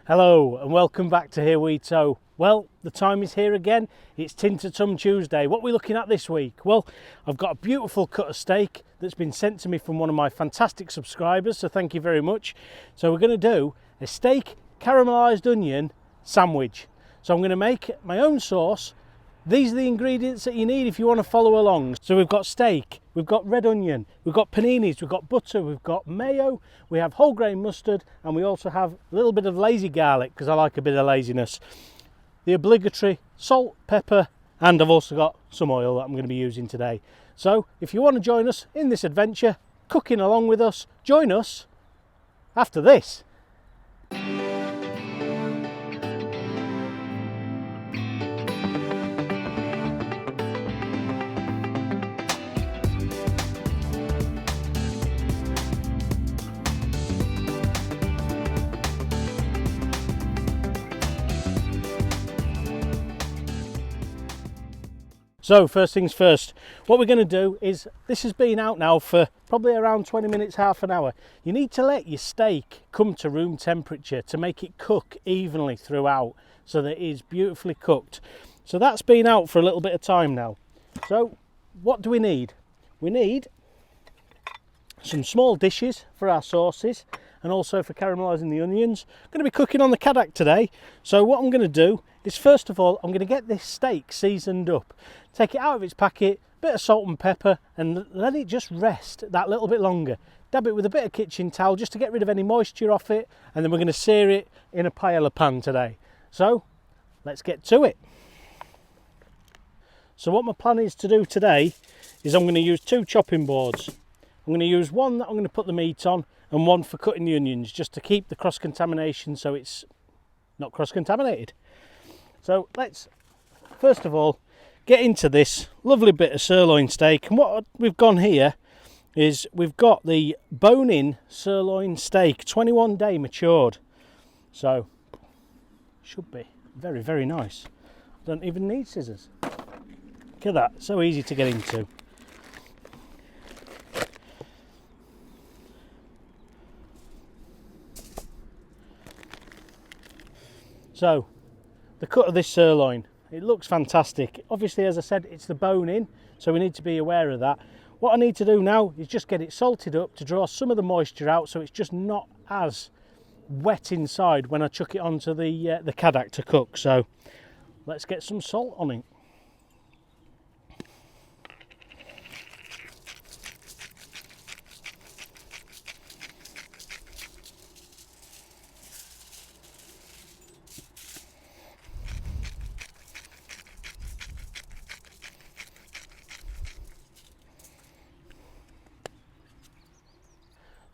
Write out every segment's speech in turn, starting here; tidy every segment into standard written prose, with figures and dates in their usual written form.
Hello and welcome back to Here We Tow. Well, the time is here again. It's Tin to Tum Tuesday. What are we looking at this week? Well, I've got a beautiful cut of steak that's been sent to me from one of my fantastic subscribers, so thank you very much. So we're going to do a steak caramelized onion sandwich. So I'm going to make my own sauce. These are the ingredients that you need if you want to follow along. So we've got steak, we've got red onion, we've got paninis, we've got butter, we've got mayo, we have whole grain mustard, and we also have a little bit of lazy garlic because I like a bit of laziness. The obligatory salt, pepper, and I've also got some oil that I'm going to be using today. So if you want to join us in this adventure, cooking along with us, join us after this. So first things first, what we're going to do is, this has been out now for probably around 20 minutes, half an hour. You need to let your steak come to room temperature to make it cook evenly throughout so that it is beautifully cooked. So that's been out for a little bit of time now. So what do we need? We need some small dishes for our sauces and also for caramelizing the onions. I'm going to be cooking on the Cadac today. So what I'm going to do is, first of all, I'm going to get this steak seasoned up. Take it out of its packet, bit of salt and pepper, and let it just rest that little bit longer. Dab it with a bit of kitchen towel just to get rid of any moisture off it, and then we're going to sear it in a paella pan today. So let's get to it. So what my plan is to do today is I'm going to use two chopping boards. I'm going to use one that I'm going to put the meat on and one for cutting the onions, just to keep the cross-contamination so it's not cross-contaminated. So let's first of all get into this lovely bit of sirloin steak. And what we've gone here is we've got the bone-in sirloin steak, 21 day matured. So should be very, very nice. Don't even need scissors. Look at that, so easy to get into. So the cut of this sirloin, it looks fantastic. Obviously, as I said, it's the bone in, so we need to be aware of that. What I need to do now is just get it salted up to draw some of the moisture out, so it's just not as wet inside when I chuck it onto the Cadac to cook. So let's get some salt on it.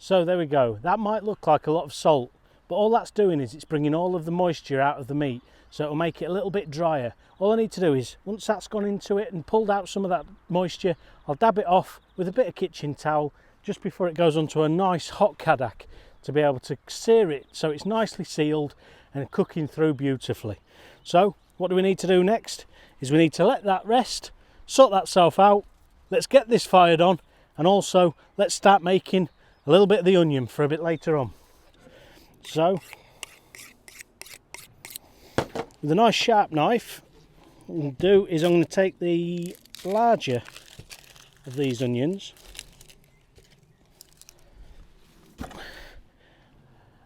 So there we go. That might look like a lot of salt, but all that's doing is it's bringing all of the moisture out of the meat, so it'll make it a little bit drier. All I need to do is, once that's gone into it and pulled out some of that moisture, I'll dab it off with a bit of kitchen towel just before it goes onto a nice hot Cadac to be able to sear it so it's nicely sealed and cooking through beautifully. So what do we need to do next is we need to let that rest, sort that self out. Let's get this fired on, and also let's start making a little bit of the onion for a bit later on. So with a nice sharp knife, what I'm going to do is I'm going to take the larger of these onions.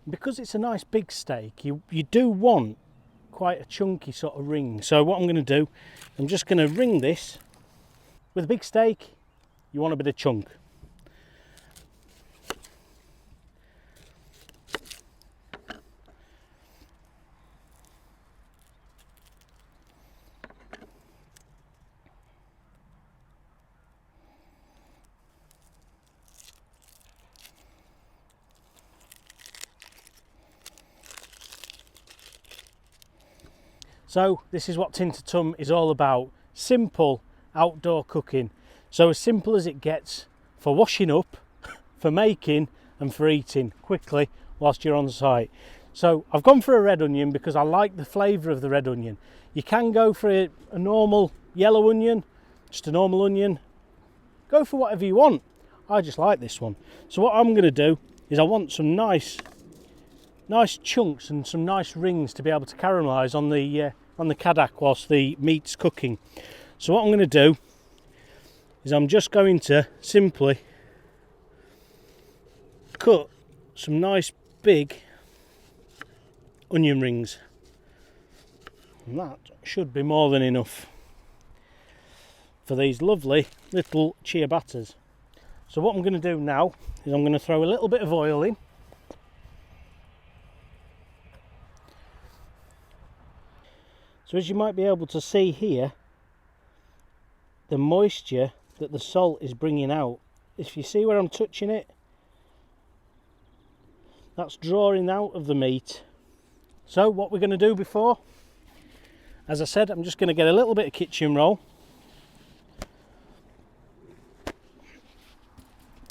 Because it's a nice big steak, you do want quite a chunky sort of ring. So what I'm going to do, I'm just going to ring this. With a big steak, you want a bit of chunk. So this is what Tin to Tum is all about. Simple outdoor cooking. So as simple as it gets for washing up, for making and for eating quickly whilst you're on site. So I've gone for a red onion because I like the flavour of the red onion. You can go for a normal yellow onion, just a normal onion. Go for whatever you want. I just like this one. So what I'm going to do is I want some nice nice chunks and some nice rings to be able to caramelise on the Cadac whilst the meat's cooking. So what I'm going to do is I'm just going to simply cut some nice big onion rings, and that should be more than enough for these lovely little ciabattas. So what I'm going to do now is I'm going to throw a little bit of oil in. So as you might be able to see here, the moisture that the salt is bringing out, if you see where I'm touching it, that's drawing out of the meat. So what we're going to do before, as I said, I'm just going to get a little bit of kitchen roll.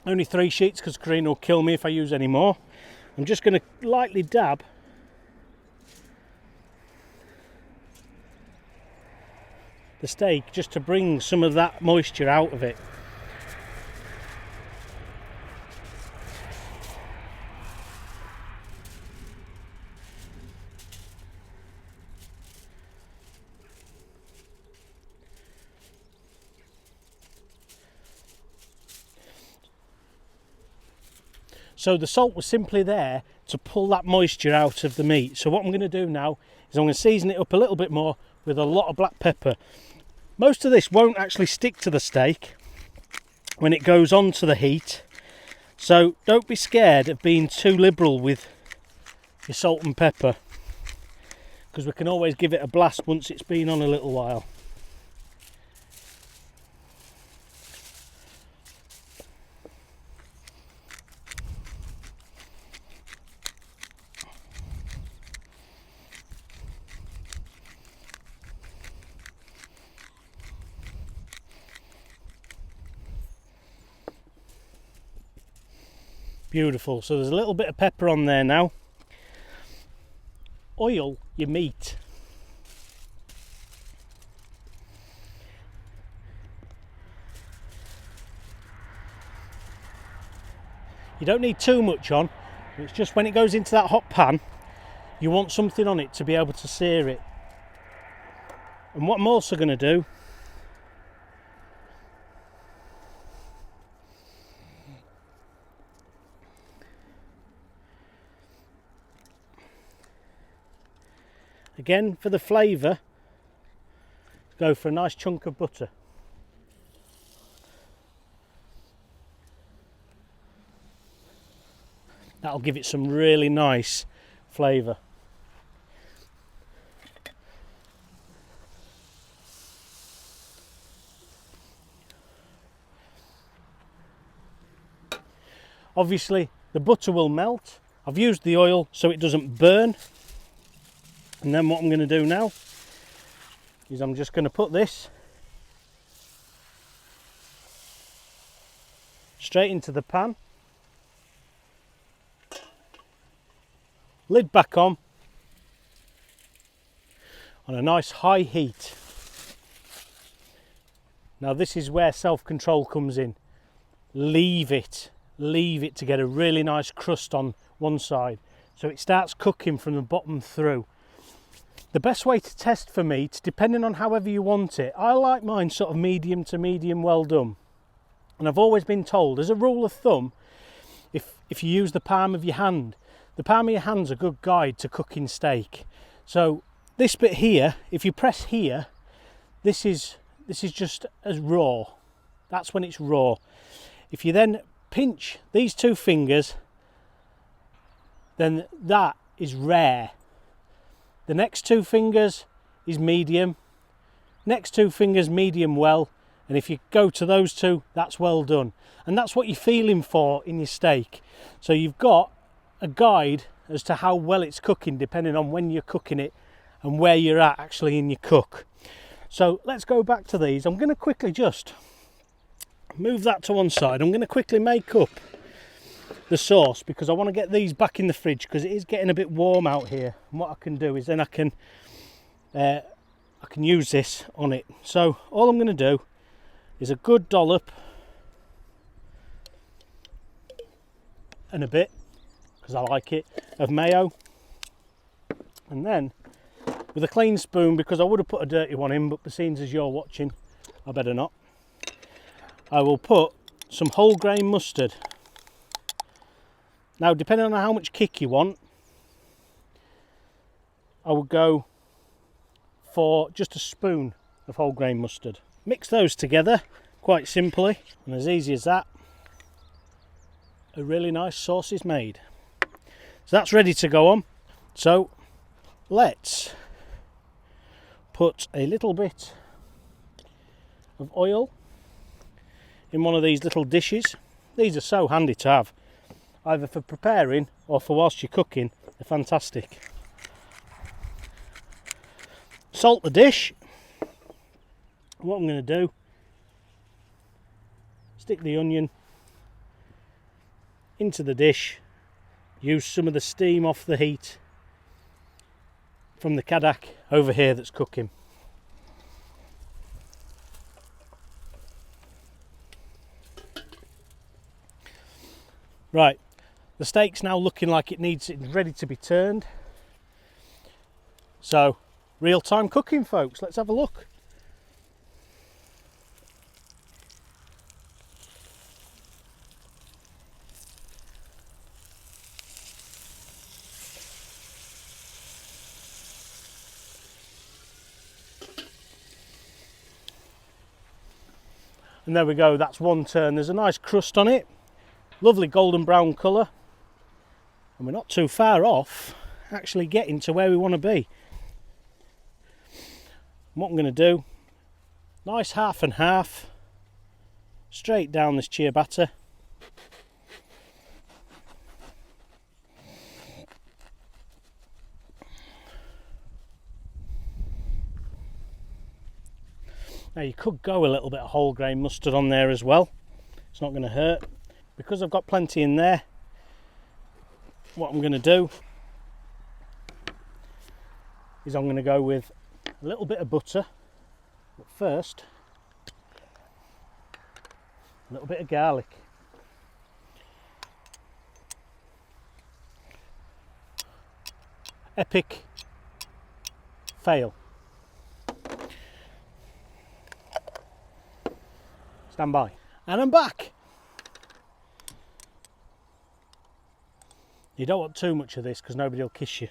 Only 3 sheets because Karina will kill me if I use any more. I'm just going to lightly dab the steak just to bring some of that moisture out of it. So the salt was simply there to pull that moisture out of the meat. So what I'm going to do now is I'm going to season it up a little bit more with a lot of black pepper. Most of this won't actually stick to the steak when it goes onto the heat, so don't be scared of being too liberal with your salt and pepper, because we can always give it a blast once it's been on a little while. Beautiful. So there's a little bit of pepper on there now. Oil your meat. You don't need too much on. It's just when it goes into that hot pan, you want something on it to be able to sear it. And what I'm also going to do, again for the flavour, go for a nice chunk of butter. That'll give it some really nice flavour. Obviously the butter will melt. I've used the oil so it doesn't burn. And then what I'm going to do now is I'm just going to put this straight into the pan. Lid back on a nice high heat. Now this is where self-control comes in. Leave it to get a really nice crust on one side so it starts cooking from the bottom through. The best way to test for meat, depending on however you want it, I like mine sort of medium to medium well done. And I've always been told, as a rule of thumb, if you use the palm of your hand, the palm of your hand's a good guide to cooking steak. So this bit here, if you press here, this is just as raw. That's when it's raw. If you then pinch these 2 fingers, then that is rare. The next 2 fingers is medium. Next 2 fingers medium well. And if you go to those 2, that's well done. And that's what you're feeling for in your steak. So you've got a guide as to how well it's cooking depending on when you're cooking it and where you're at actually in your cook. So let's go back to these. I'm going to quickly just move that to one side. I'm going to quickly make up the sauce because I want to get these back in the fridge because it is getting a bit warm out here. And what I can do is then I can use this on it. So all I'm going to do is a good dollop and a bit, because I like it, of mayo. And then with a clean spoon, because I would have put a dirty one in, but seeing as you're watching, I better not. I will put some whole grain mustard. Now, depending on how much kick you want, I would go for just a spoon of whole grain mustard. Mix those together quite simply, and as easy as that, a really nice sauce is made. So that's ready to go on. So let's put a little bit of oil in one of these little dishes. These are so handy to have, either for preparing or for whilst you're cooking. They're fantastic. Salt the dish. What I'm going to do, stick the onion into the dish, use some of the steam off the heat from the Cadac over here that's cooking. Right, the steak's now looking like it's ready to be turned. So, real-time cooking, folks. Let's have a look. And there we go, that's one turn. There's a nice crust on it, lovely golden brown colour, and we're not too far off actually getting to where we want to be. And what I'm going to do, nice half and half, straight down this ciabatta. Now you could go a little bit of whole grain mustard on there as well, it's not going to hurt. Because I've got plenty in there, what I'm going to do is I'm going to go with a little bit of butter, but first a little bit of garlic. Epic fail. Stand by. And I'm back. You don't want too much of this because nobody will kiss you.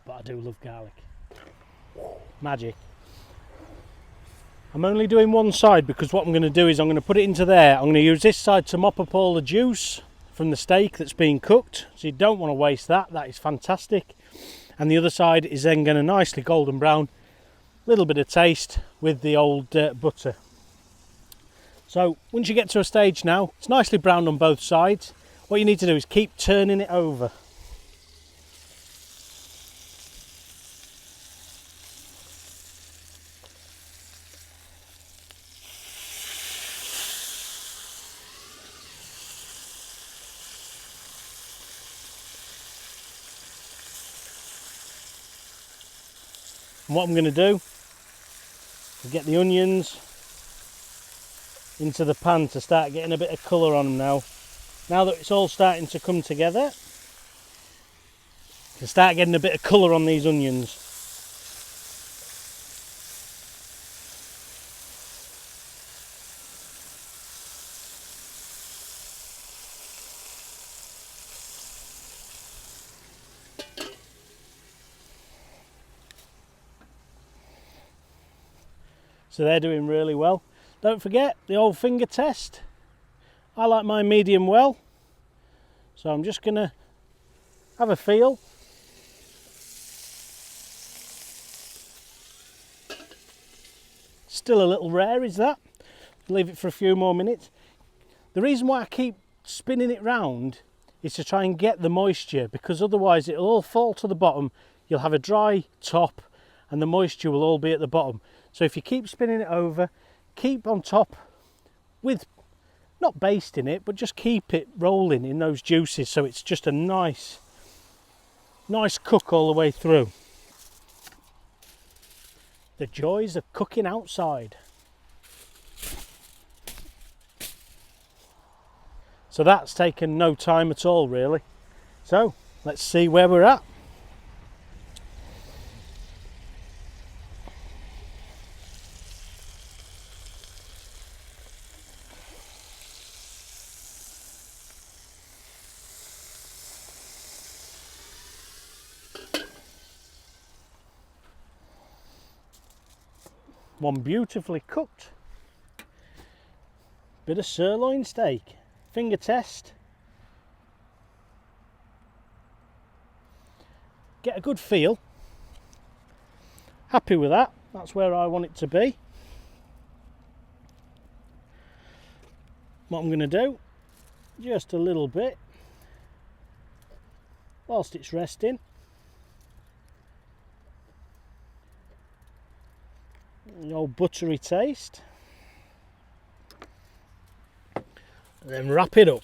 But I do love garlic. Magic. I'm only doing one side because what I'm going to do is I'm going to put it into there. I'm going to use this side to mop up all the juice from the steak that's being cooked. So you don't want to waste that. That is fantastic. And the other side is then going to nicely golden brown. A little bit of taste with the old butter. So once you get to a stage now, it's nicely browned on both sides. What you need to do is keep turning it over. And what I'm going to do is get the onions into the pan to start getting a bit of colour on them now. Now that it's all starting to come together, you can start getting a bit of colour on these onions. So they're doing really well. Don't forget the old finger test. I like mine medium well. So I'm just going to have a feel. Still a little rare, is that? Leave it for a few more minutes. The reason why I keep spinning it round is to try and get the moisture, because otherwise it'll all fall to the bottom. You'll have a dry top and the moisture will all be at the bottom. So if you keep spinning it over, keep on top with, not basting it, but just keep it rolling in those juices so it's just a nice cook all the way through. The joys of cooking outside. So that's taken no time at all, really. So let's see where we're at. One beautifully cooked bit of sirloin steak. Finger test. Get a good feel. Happy with that. That's where I want it to be. What I'm going to do, just a little bit whilst it's resting. The old buttery taste. And then wrap it up.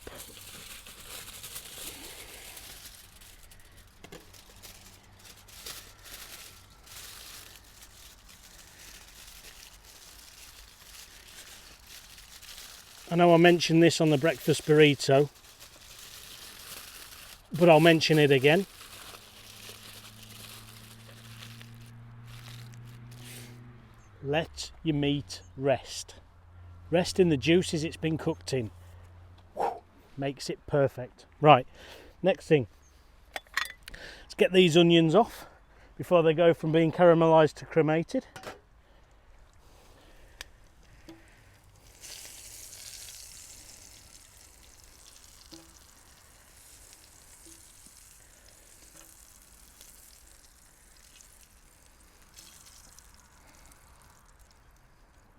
I know I mentioned this on the breakfast burrito, but I'll mention it again. Let your meat rest. Rest in the juices it's been cooked in. Makes it perfect. Right, next thing. Let's get these onions off before they go from being caramelised to cremated.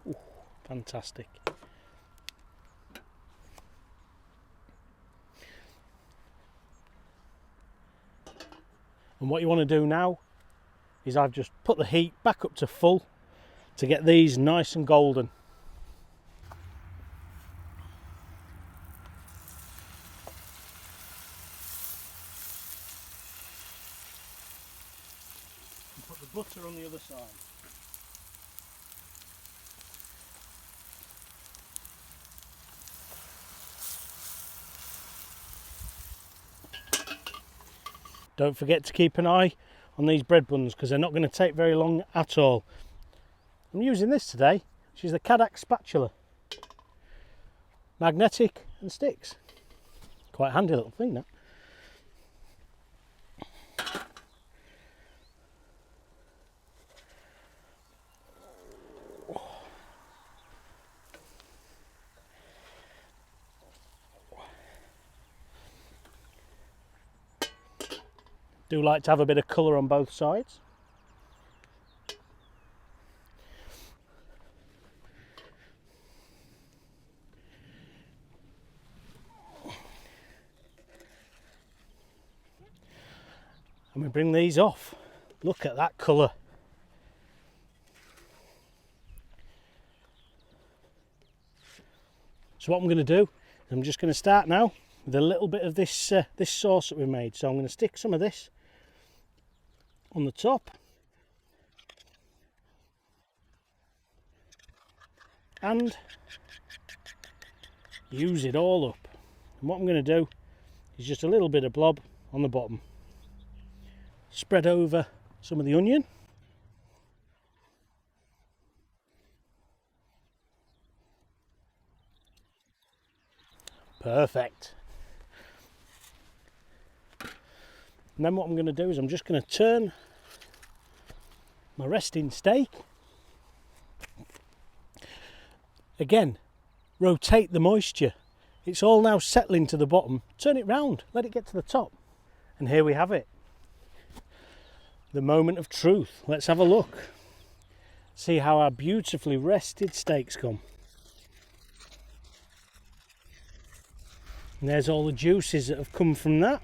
Ooh, fantastic. And what you want to do now is I've just put the heat back up to full to get these nice and golden. And put the butter on the other side. Don't forget to keep an eye on these bread buns because they're not going to take very long at all. I'm using this today, which is the Cadac spatula. Magnetic and sticks. Quite handy little thing that. Do like to have a bit of colour on both sides. And we bring these off. Look at that colour. So what I'm going to do, I'm just going to start now with a little bit of this this sauce that we made. So I'm going to stick some of this on the top and use it all up. And what I'm going to do is just a little bit of blob on the bottom. Spread over some of the onion. Perfect. And then what I'm going to do is I'm just going to turn my resting steak. Again, rotate the moisture. It's all now settling to the bottom. Turn it round, let it get to the top. And here we have it. The moment of truth. Let's have a look. See how our beautifully rested steaks come. And there's all the juices that have come from that.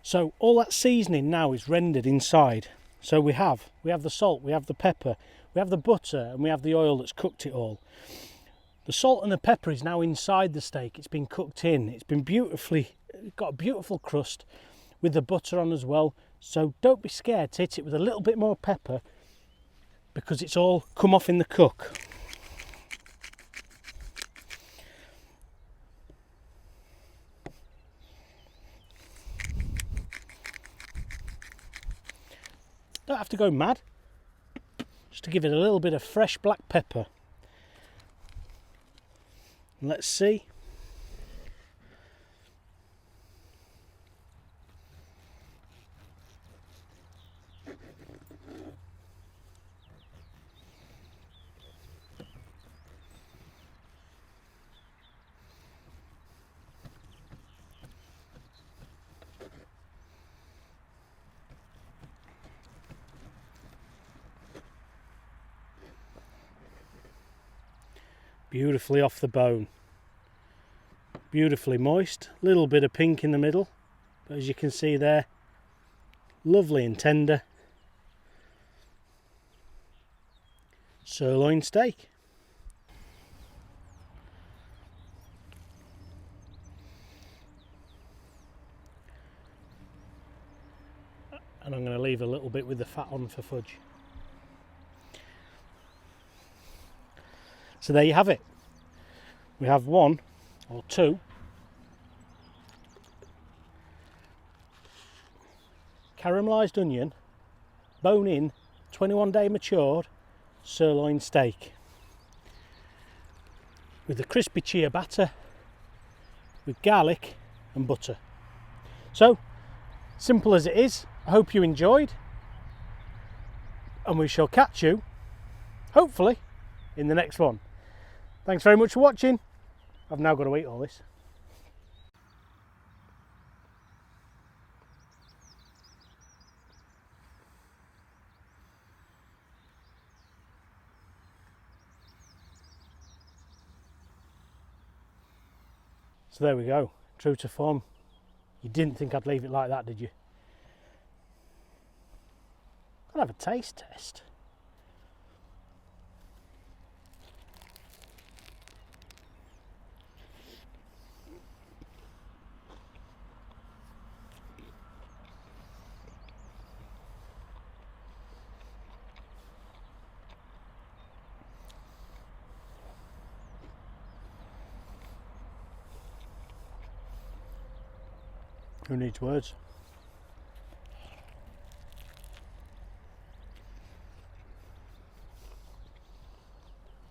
So all that seasoning now is rendered inside. So we have the salt, we have the pepper, we have the butter, and we have the oil that's cooked it all. The salt and the pepper is now inside the steak. It's been cooked in. It's been beautifully got a beautiful crust with the butter on as well. So don't be scared to hit it with a little bit more pepper, because it's all come off in the cook. Don't have to go mad, just to give it a little bit of fresh black pepper. And let's see. Beautifully off the bone, beautifully moist, little bit of pink in the middle, but as you can see there, lovely and tender sirloin steak. And I'm going to leave a little bit with the fat on for fudge. So there you have it. We have one or two caramelised onion, bone in, 21-day matured sirloin steak with the crispy chia batter with garlic and butter. So simple as it is. I hope you enjoyed, and we shall catch you hopefully in the next one. Thanks very much for watching. I've now got to eat all this. So there we go, true to form. You didn't think I'd leave it like that, did you? I'll have a taste test. Who needs words?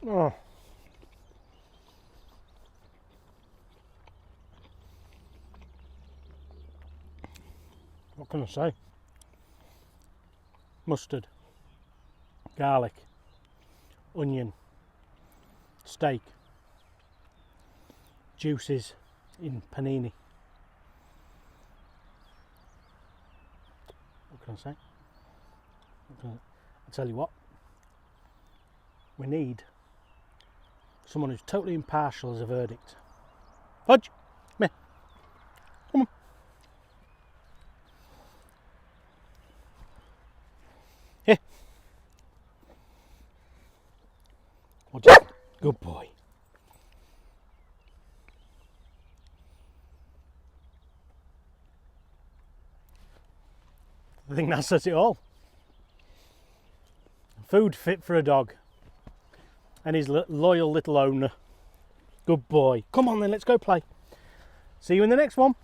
Oh. What can I say? Mustard, garlic, onion, steak, juices in panini. What can I say? I'll tell you what, we need someone who's totally impartial as a verdict. Fudge, come here. Come on. Here. What? Good boy. I think that says it all. Food fit for a dog and his loyal little owner. Good boy. Come on then, let's go play. See you in the next one.